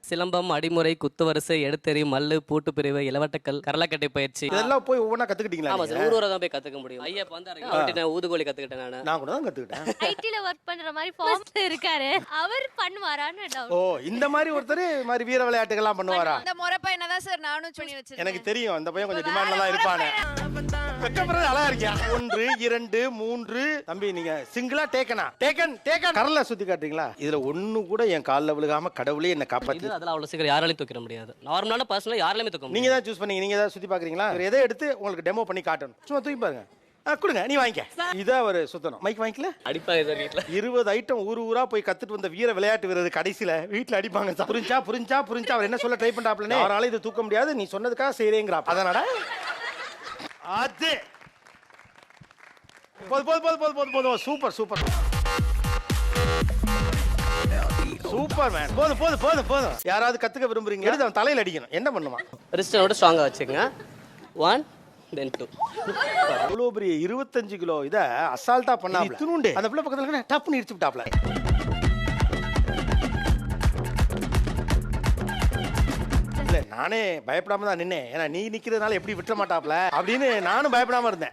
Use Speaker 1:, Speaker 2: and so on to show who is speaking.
Speaker 1: சிலம்பம், அடிமுறை, குத்துவரிசை, எடுத்தெறி, மல்லு, பூட்டு பிரிவு, இளவட்டக்கல், கரலக்கட்டை பயிற்சி.
Speaker 2: இதெல்லாம் போய் ஒவ்வொன்றா கத்துக்கிட்டீங்களா
Speaker 1: ஆமா
Speaker 2: நீங்க?
Speaker 1: சார், ஊர் தான் போய் கத்துக்க முடியும். ஐயா இப்ப வந்தாரு, அவர்கிட்ட நான் ஊதுகோலி கத்துக்கிட்டேன் நானு.
Speaker 2: நான் கூட தான் கத்துக்கிட்டேன்.
Speaker 3: ஐடில ஒர்க் பண்ற மாதிரி ஃபார்ம்ல இருக்காரு. அவர் பண்ணுவாரான்னு டவுட்.
Speaker 2: ஓ, இந்த மாதிரி ஒருத்தர் இந்த மாதிரி வீர விளையாட்டுகள்லாம் பண்ணுவாரா?
Speaker 4: அந்த முறை பையனை தான் சார் நானும் பண்ணி வச்சிருக்கேன்.
Speaker 2: எனக்கு தெரியும், அந்த பையன் கொஞ்சம் டிமாண்ட்ல தான் இருப்பானே. வெக்கப்படுறது அழகா இருக்கியா? 1 2 3 தம்பி, நீங்க சிங்கிளா டேக்கனா? டேக்கன் கரல்ல சுத்தி காட்டுறீங்களா? இதுல ஒண்ணு கூட என் கால்ல விழுகாம கடவுளே என்ன காப்பாத்தி.
Speaker 1: இது அதெல்லாம் அவ்வளவு சீக்கிரம் யாராலையும் தூக்கிட முடியாது. நார்மலான பர்சனலா யாராலையுமே தூக்க
Speaker 2: நீங்க
Speaker 1: முடியாது.
Speaker 2: தான் சூஸ் பண்ணீங்க. நீங்க தான் சுத்தி பாக்குறீங்களா? இவர் எதை எடுத்து உங்களுக்கு டெமோ பண்ணி காட்டணும். சும்மா தூக்கி பாருங்க. கொடுங்க, நீ வாங்கிக்க. இதான் ஒரு சுத்தணும். மைக் வாங்கிக்கல.
Speaker 1: அடிப்பாங்க சார் வீட்டுல. 20
Speaker 2: ஐட்டம் ஊரா போய் கத்துட்டு வந்த வீர விளையாட்டு வீரர் கடைசியில வீட்டுல அடிப்பாங்க சார். புரிஞ்சா அவர் என்ன சொல்ல ட்ரை பண்றாப்லனே. யாரால இது தூக்க முடியாது, நீ சொன்னதுக்காக செய்றேங்கறா. அதனால அது போது. Super man. போதும். யாராவது கத்துக்க விரும்புறீங்க? எடுத்து அவன் தலையில அடிக்கணும். என்ன பண்ணுமா?
Speaker 1: ரிஸ்டனோட ஸ்ட்ராங்கா வச்சுக்கங்க. 1 then 2.
Speaker 2: அவ்வளோ பெரிய 25 கிலோ இத அசால்ட்டா பண்ணாப்ல. துணுண்டு அந்த பிள்ளை பக்கத்துல இருக்க டப்னு இடிச்சு விட்டாப்ல. இல்ல, நானே பயப்படாம தான் நின்னேன். ஏன்னா நீ நிக்கிறதுனால எப்படி விட்டுற மாட்டாப்ல அப்படின்னு நானும் பயப்படாம இருந்தேன்.